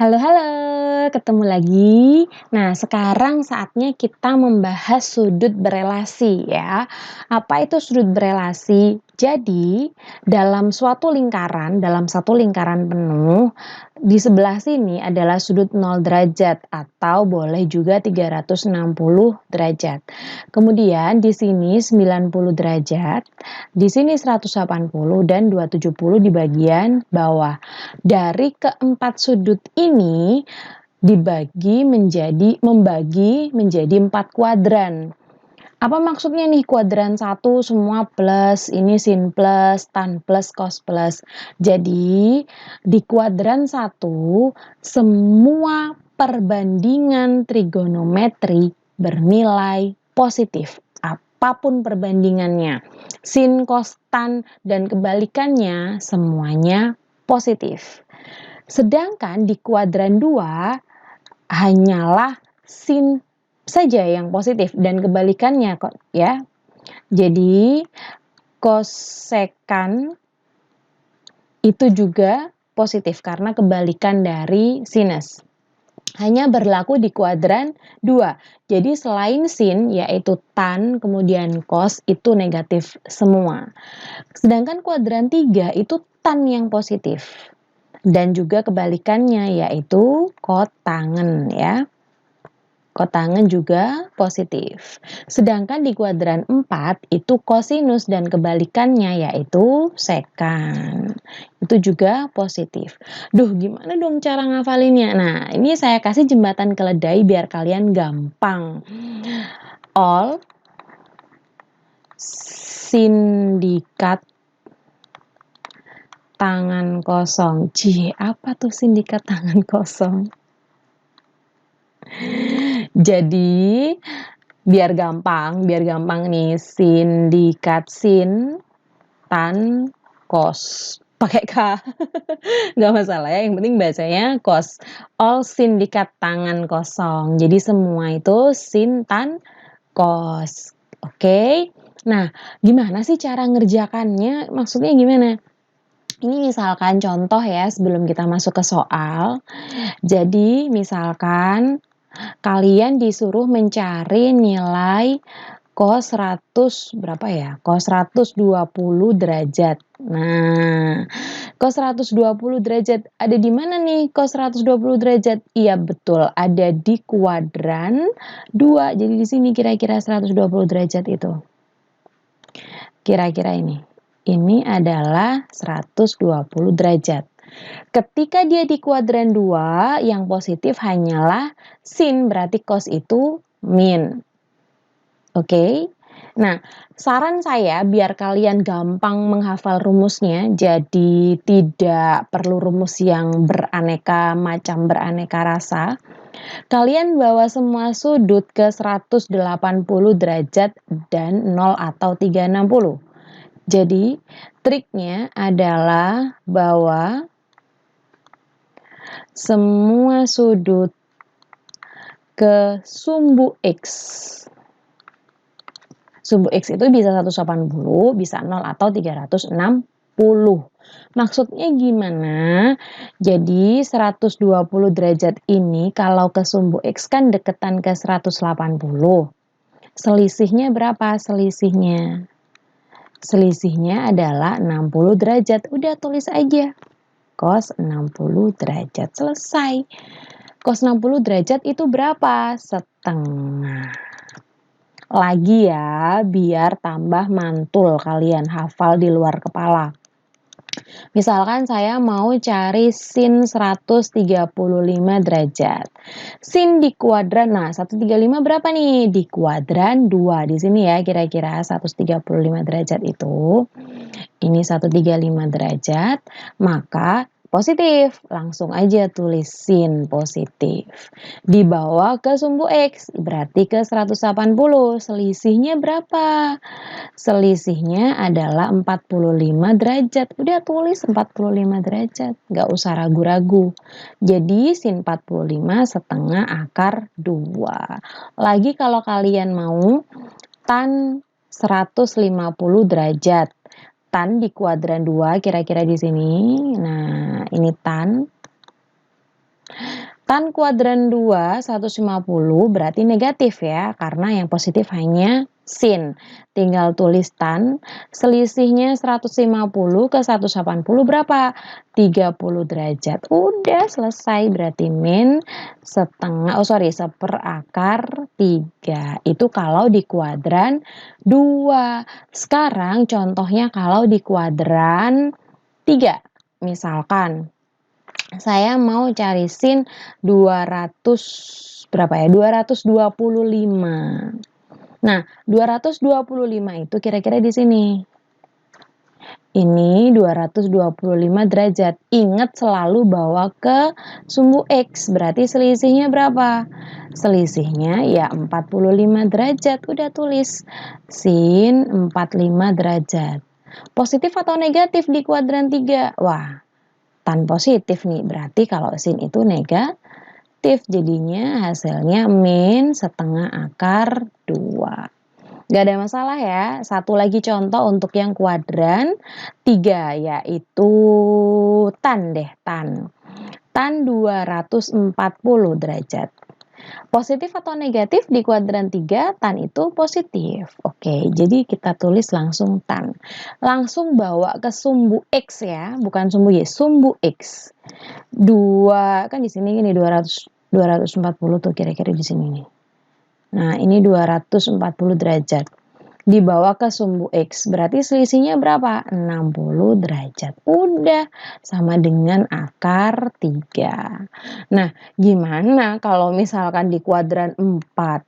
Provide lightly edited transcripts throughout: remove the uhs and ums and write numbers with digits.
Halo halo, ketemu lagi. Nah, sekarang saatnya kita membahas sudut berelasi ya. Apa itu sudut berelasi? Jadi, dalam satu lingkaran penuh, di sebelah sini adalah sudut 0 derajat atau boleh juga 360 derajat. Kemudian di sini 90 derajat, di sini 180 dan 270 di bagian bawah. Dari keempat sudut ini membagi menjadi 4 kuadran. Apa maksudnya nih kuadran 1 semua plus, ini sin plus, tan plus, cos plus. Jadi di kuadran 1 semua perbandingan trigonometri bernilai positif. Apapun perbandingannya. Sin, cos, tan, dan kebalikannya semuanya positif. Sedangkan di kuadran 2 hanyalah sin saja yang positif dan kebalikannya kok ya. Jadi kosekan itu juga positif karena kebalikan dari sinus. Hanya berlaku di kuadran 2. Jadi selain sin yaitu tan kemudian cos itu negatif semua. Sedangkan kuadran 3 itu tan yang positif. Dan juga kebalikannya yaitu kotangen ya. Kotangen juga positif. Sedangkan di kuadran 4 itu kosinus dan kebalikannya yaitu sekan. Itu juga positif. Duh, gimana dong cara ngafalinnya? Nah, ini saya kasih jembatan keledai biar kalian gampang. All sindikat tangan kosong. Apa tuh sindikat tangan kosong? Jadi, biar gampang nih, sindikat sin, tan, kos. Pakai K. Nggak masalah ya, yang penting bacanya kos. All sindikat tangan kosong. Jadi semua itu sin, tan, kos. Oke? Nah, gimana sih cara ngerjakannya? Maksudnya gimana? Ini misalkan contoh ya sebelum kita masuk ke soal. Jadi misalkan kalian disuruh mencari nilai cos 100 berapa ya? Cos 120 derajat. Nah, cos 120 derajat ada di mana nih cos 120 derajat? Iya betul, ada di kuadran 2. Jadi di sini kira-kira 120 derajat itu. Kira-kira ini. Ini adalah 120 derajat. Ketika dia di kuadran 2, yang positif hanyalah sin, berarti cos itu min. Oke? Nah, saran saya biar kalian gampang menghafal rumusnya, jadi tidak perlu rumus yang beraneka macam, beraneka rasa. Kalian bawa semua sudut ke 180 derajat dan 0 atau 360. Jadi, triknya adalah bawa semua sudut ke sumbu X. Sumbu X itu bisa 180, bisa 0 atau 360. Maksudnya gimana? Jadi 120 derajat ini kalau ke sumbu X kan deketan ke 180. Selisihnya berapa selisihnya? Selisihnya adalah 60 derajat. Udah tulis aja. Cos 60 derajat. Selesai. Cos 60 derajat itu berapa? Setengah. Lagi ya, biar tambah mantul kalian hafal di luar kepala. Misalkan saya mau cari sin 135 derajat. Sin di kuadran, nah 135 berapa nih? Di kuadran 2. Di sini ya kira-kira 135 derajat itu. Ini 135 derajat, maka positif. Langsung aja tulis sin positif. Dibawa ke sumbu X, berarti ke 180. Selisihnya berapa? Selisihnya adalah 45 derajat. Udah tulis 45 derajat. Nggak usah ragu-ragu. Jadi sin 45 setengah akar 2. Lagi kalau kalian mau tan 150 derajat. Tan di kuadran 2 kira-kira di sini. Nah, ini tan. Tan kuadran 2, 150 berarti negatif ya, karena yang positif hanya sin. Tinggal tulis tan, selisihnya 150 ke 180 berapa? 30 derajat. Udah selesai, berarti min seperakar 3. Itu kalau di kuadran 2. Sekarang contohnya kalau di kuadran 3. Misalkan saya mau cari sin 200 berapa ya? 225. Nah, 225 itu kira-kira di sini. Ini 225 derajat. Ingat selalu bawa ke sumbu X. Berarti selisihnya berapa? Selisihnya ya 45 derajat. Udah tulis. Sin 45 derajat. Positif atau negatif di kuadran 3? Wah, tan positif nih, berarti kalau sin itu negatif, jadinya hasilnya min setengah akar 2. Gak ada masalah ya. Satu lagi contoh untuk yang kuadran 3, yaitu tan deh, tan 240 derajat. Positif atau negatif di kuadran 3, tan itu positif. Oke, jadi kita tulis langsung tan. Langsung bawa ke sumbu X ya, bukan sumbu Y, sumbu X. 2, kan di sini ini 240 tuh kira-kira di sini nih. Nah, ini 240 derajat. Dibawa ke sumbu X, berarti selisihnya berapa? 60 derajat. Udah, sama dengan akar 3. Nah, gimana kalau misalkan di kuadran 4?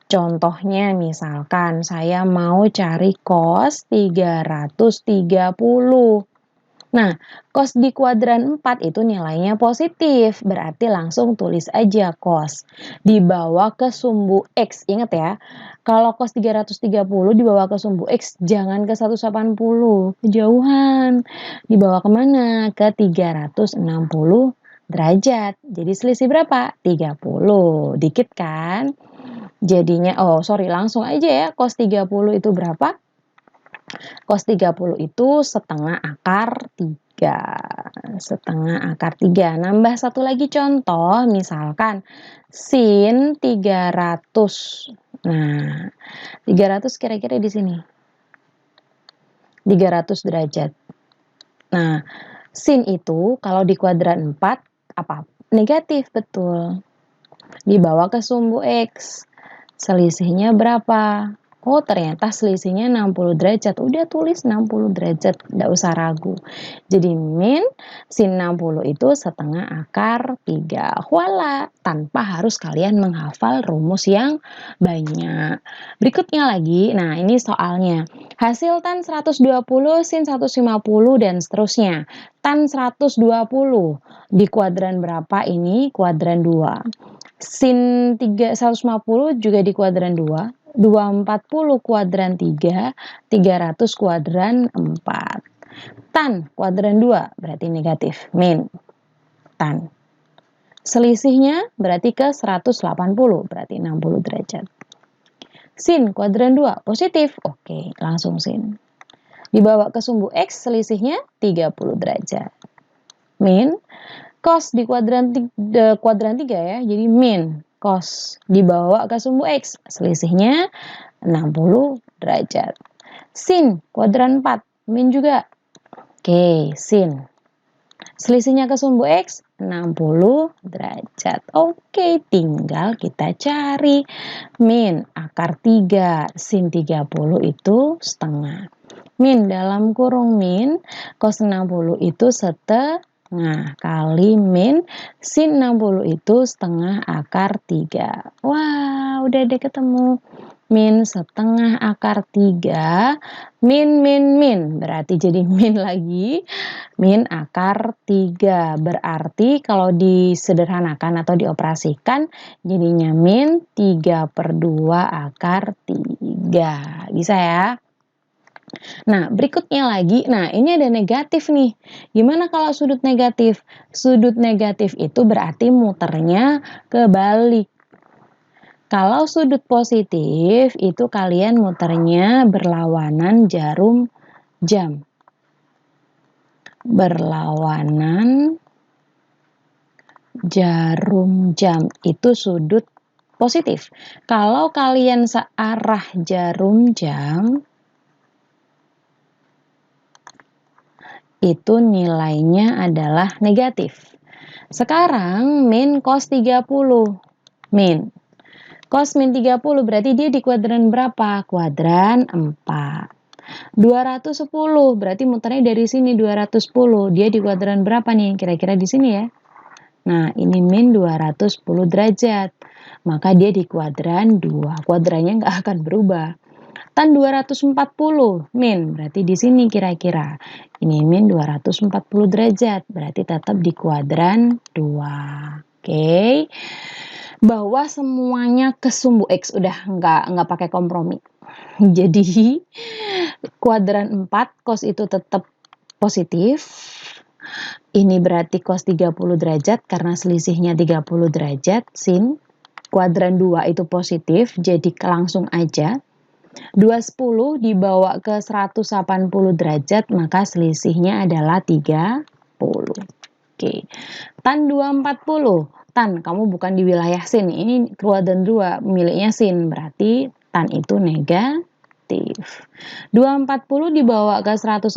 Contohnya misalkan saya mau cari cos 330. Nah, cos di kuadran 4 itu nilainya positif, berarti langsung tulis aja cos. Dibawa ke sumbu X, ingat ya, kalau cos 330 dibawa ke sumbu X, jangan ke 180, kejauhan. Dibawa kemana? Ke 360 derajat. Jadi selisih berapa? 30, dikit kan? Jadinya, langsung aja ya, cos 30 itu berapa? Cos 30 itu setengah akar 3. Setengah akar 3. Nambah satu lagi contoh, misalkan sin 300. Nah, 300 kira-kira di sini. 300 derajat. Nah, sin itu kalau di kuadran 4 apa? Negatif, betul. Dibawa ke sumbu X. Selisihnya berapa? Oh, ternyata selisihnya 60 derajat. Udah tulis 60 derajat, nggak usah ragu. Jadi min sin 60 itu setengah akar 3. Voila, tanpa harus kalian menghafal rumus yang banyak. Berikutnya lagi, nah ini soalnya. Hasil tan 120, sin 150, dan seterusnya. Tan 120 di kuadran berapa ini? Kuadran 2. Sin 150 juga di kuadran 2. 240 kuadran 3, 300 kuadran 4. Tan kuadran 2 berarti negatif, min tan. Selisihnya berarti ke 180, berarti 60 derajat. Sin kuadran 2 positif, oke, langsung sin. Dibawa ke sumbu X, selisihnya 30 derajat. Min cos di kuadran 3 ya, jadi min cos dibawa ke sumbu X, selisihnya 60 derajat. Sin kuadran 4, min juga. Oke, sin. Selisihnya ke sumbu X, 60 derajat. Oke, tinggal kita cari. Min akar 3, sin 30 itu setengah. Min dalam kurung min, cos 60 itu setengah. Kali min sin 60 itu setengah akar 3. Wah, udah deh ketemu. Min setengah akar 3, min. Berarti jadi min lagi. Min akar 3. Berarti kalau disederhanakan atau dioperasikan, jadinya min 3/2 akar 3. Bisa ya? Nah, berikutnya lagi, nah ini ada negatif nih. Gimana kalau sudut negatif? Sudut negatif itu berarti muternya kebalik. Kalau sudut positif itu kalian muternya berlawanan jarum jam. Berlawanan jarum jam itu sudut positif. Kalau kalian searah jarum jam, itu nilainya adalah negatif. Sekarang min cos 30. Min. Cos min 30 berarti dia di kuadran berapa? Kuadran 4. 210 berarti muternya dari sini 210. Dia di kuadran berapa nih? Kira-kira di sini ya. Nah, ini min 210 derajat. Maka dia di kuadran 2. Kuadrannya nggak akan berubah. Tan 240 min, berarti di sini kira-kira. Ini min 240 derajat, berarti tetap di kuadran 2. Oke. Bawa semuanya ke sumbu X, udah nggak pakai kompromi. Jadi kuadran 4 cos itu tetap positif. Ini berarti cos 30 derajat karena selisihnya 30 derajat. Sin kuadran 2 itu positif, jadi langsung aja. 210 dibawa ke 180 derajat, maka selisihnya adalah 30. Oke. Tan 240. Tan, kamu bukan di wilayah sin. Ini kuadran 2, miliknya sin. Berarti tan itu negatif. 240 dibawa ke 180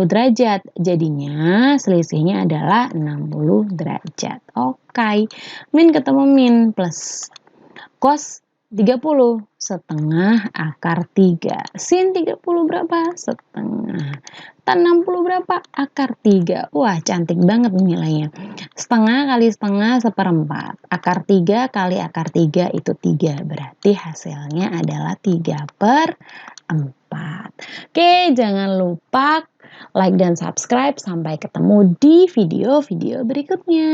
derajat. Jadinya selisihnya adalah 60 derajat. Oke. Min ketemu min plus. Cos 30 setengah akar 3. Sin 30 berapa? Setengah. Tan 60 berapa? Akar 3. Wah, cantik banget nilainya. Setengah kali setengah seperempat. Akar 3 kali akar 3 itu 3. Berarti hasilnya adalah 3/4. Oke, jangan lupa like dan subscribe. Sampai ketemu di video-video berikutnya.